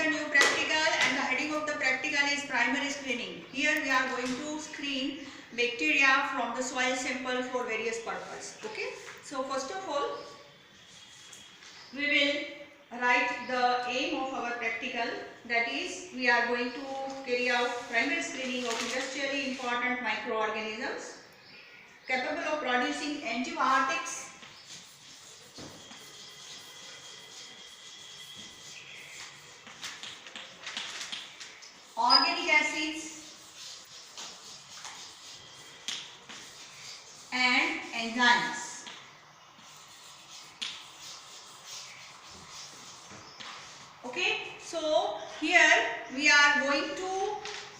the new practical, and the heading of the practical is primary screening. Here we are going to screen bacteria from the soil sample for various purposes. Okay. So first of all, we will write the aim of our practical, that is we are going to carry out primary screening of industrially important microorganisms capable of producing antibiotics, organic acids and enzymes. Okay, so here we are going to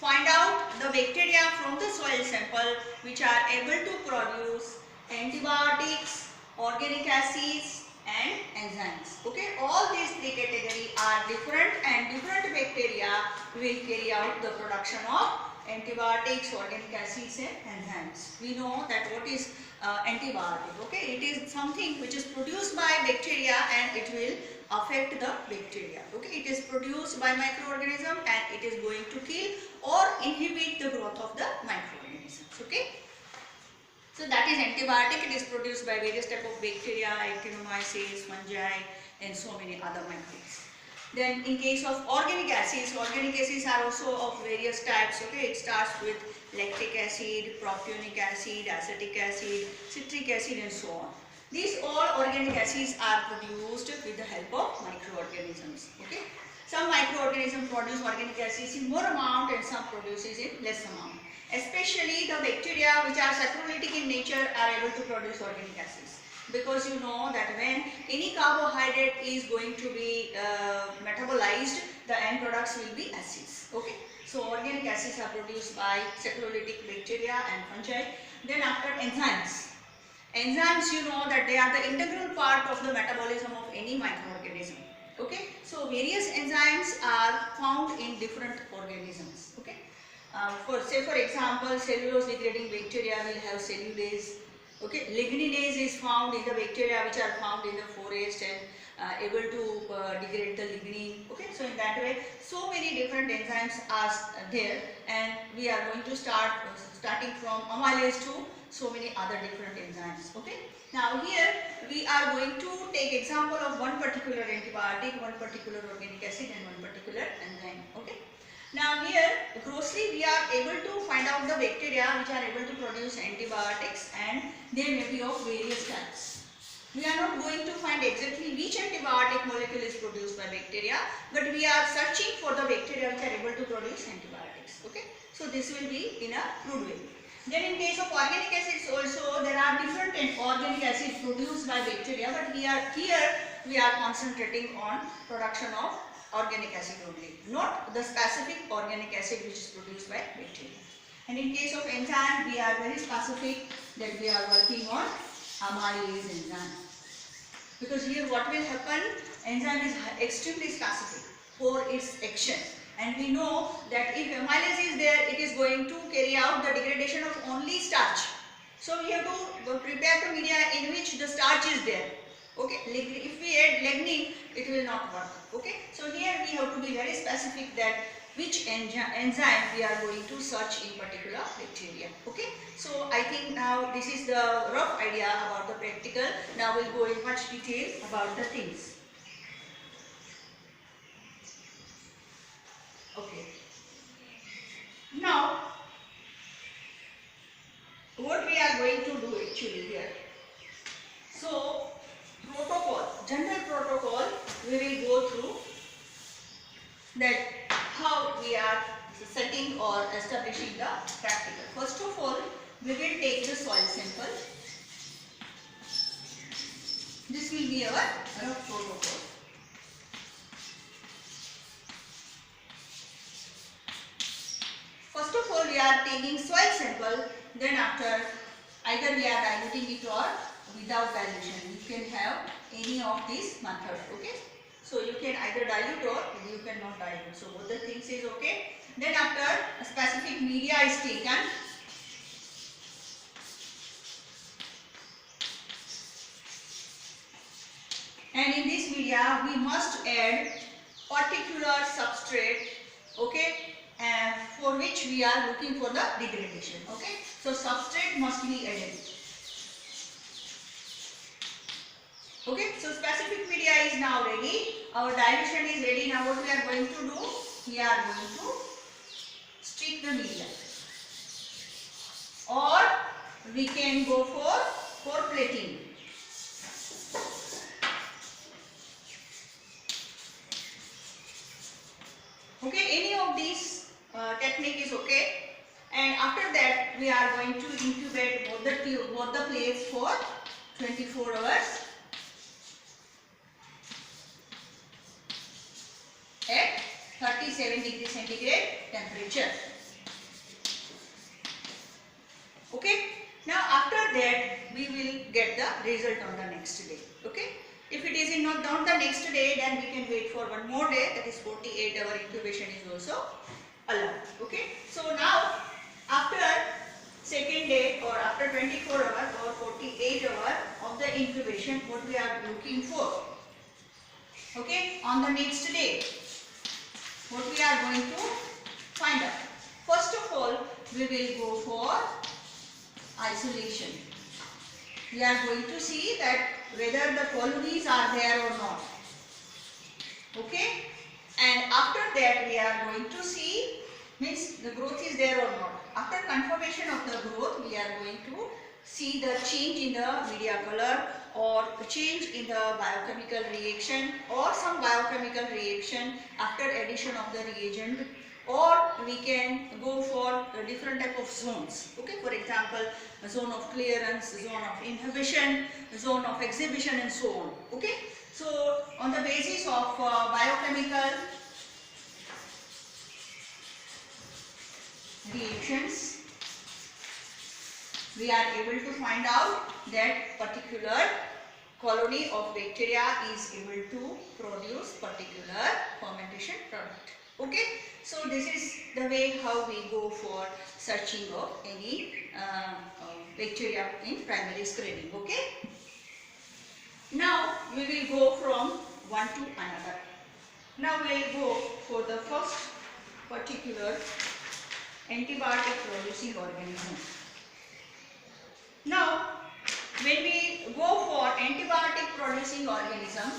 find out the bacteria from the soil sample which are able to produce antibiotics, organic acids and enzymes. Okay, all these three categories are different, and different bacteria will carry out the production of antibiotics, organic acids and enzymes. We know that what is antibiotic. Okay, it is something which is produced by bacteria and it will affect the bacteria. Okay, it is produced by microorganism and it is going to kill or inhibit the growth of the microorganisms. Okay, so that is antibiotic. It is produced by various type of bacteria, actinomyces, fungi and so many other microbes. Then in case of organic acids are also of various types. Okay, it starts with lactic acid, propionic acid, acetic acid, citric acid and so on. These all organic acids are produced with the help of microorganisms. Okay, some microorganisms produce organic acids in more amount and some produces in less amount. Especially the bacteria which are saccharolytic in nature are able to produce organic acids, because you know that when any carbohydrate is going to be metabolized, the end products will be acids. Okay, so organic acids are produced by saccharolytic bacteria and fungi. Then after enzymes. Enzymes, you know that they are the integral part of the metabolism of any microorganism. Okay, so various enzymes are found in different organisms. Okay, for example, cellulose degrading bacteria will have cellulase. Okay, ligninase is found in the bacteria which are found in the forest and able to degrade the lignin. Okay, so in that way, so many different enzymes are there, and we are going to starting from amylase to so many other different enzymes. Okay, now here we are going to take example of one particular antibiotic, one particular organic acid and one particular enzyme. Okay, now here grossly we are able to find out the bacteria which are able to produce antibiotics, and they may be of various types. We are not going to find exactly which antibiotic molecule is produced by bacteria, but we are searching for the bacteria which are able to produce antibiotics. Okay, so this will be in a crude way. Then in case of organic acids also, there are different organic acids produced by bacteria, but here we are concentrating on production of organic acid only, not the specific organic acid which is produced by bacteria. And in case of enzyme, we are very specific that we are working on amylase enzyme, because here what will happen, enzyme is extremely specific for its action. And we know that if amylase is there, it is going to carry out the degradation of only starch. So we have to prepare the media in which the starch is there. Okay, if we add lignin, it will not work. Okay, so here we have to be very specific that which enzyme we are going to search in particular bacteria. Okay, so I think now this is the rough idea about the practical. Now we'll go in much detail about the things. Okay. Now, what we are going to do actually here. So, protocol, general protocol, we will go through that how we are setting or establishing the practical. First of all, we will take the soil sample. This will be our rough protocol. First of all, we are taking soil sample, then after either we are diluting it or without dilution. You can have any of these methods. Okay, so you can either dilute or you cannot dilute. So both the things is okay. Then after a specific media is taken, and in this media we must add particular substrate, okay, and for which we are looking for the degradation. Okay, so substrate must be added. Okay, so specific media is now ready. Our dilution is ready. Now what we are going to do? We are going to stick the media, or we can go for plating. Okay, any of these technique is okay. And after that, we are going to incubate both the plates for 24 hours at 37 degree centigrade temperature. Okay. Now after that, we will get the result on the next day. Okay. If it is not on the next day, then we can wait for one more day, that is 48-hour incubation is also allowed. Okay. So now after second day or after 24 hours or 48 hours of the incubation, what we are looking for? Okay. On the next day, what we are going to find out? First of all, we will go for isolation. We are going to see that whether the colonies are there or not. Okay, and after that we are going to see, means the growth is there or not. After confirmation of the growth, we are going to see the change in the media color or change in the biochemical reaction or some biochemical reaction after addition of the reagent, or we can go for different type of zones. Okay, for example, a zone of clearance, zone of inhibition, zone of exhibition, and so on. Okay, so on the basis of biochemical reactions, we are able to find out that particular colony of bacteria is able to produce particular fermentation product. Okay, so this is the way how we go for searching of any bacteria in primary screening. Okay, now we will go from one to another. Now we will go for the first particular antibiotic producing organism. Now when we go for antibiotic producing organism,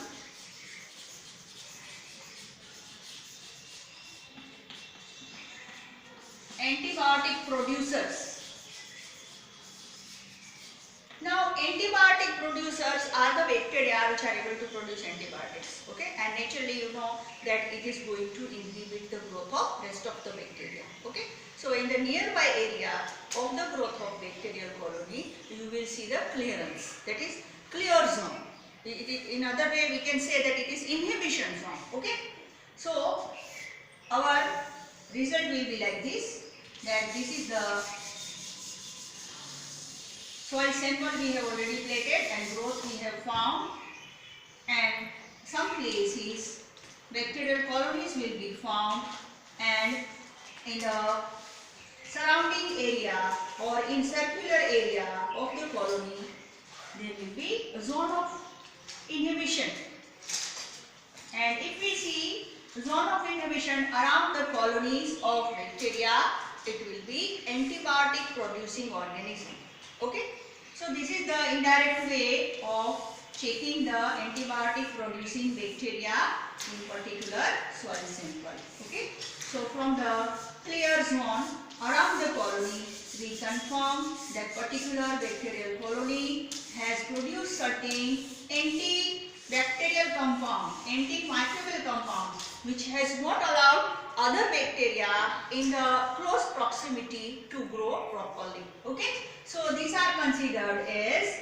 antibiotic producers. Now antibiotic producers are the bacteria which are able to produce antibiotics. Okay, and naturally you know that it is going to inhibit the growth of rest of the bacteria. Okay, so in the nearby area of the growth of bacterial colony, you will see the clearance, that is clear zone. In other way we can say that it is inhibition zone. Okay, so our result will be like this, that this is the soil sample we have already plated and growth we have found, and some places bacterial colonies will be found, and in the surrounding area or in circular area of the colony there will be a zone of inhibition. And if we see zone of inhibition around the colonies of bacteria, it will be antibiotic producing organism. Okay, so this is the indirect way of checking the antibiotic producing bacteria in particular soil sample. Okay, so from the clear zone around the colony, we confirm that particular bacterial colony has produced certain antibacterial compound, antimicrobial compound, which has not allowed other bacteria in the close proximity to grow properly. Okay, so these are considered as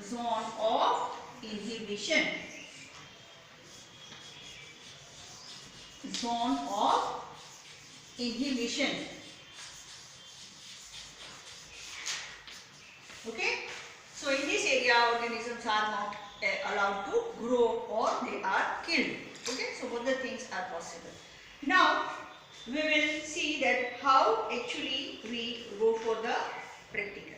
zone of inhibition. Zone of inhibition. Okay, so in this area organisms are not allowed to grow or they are killed. Okay, so both the things are possible. Now we will see that how actually we go for the practical.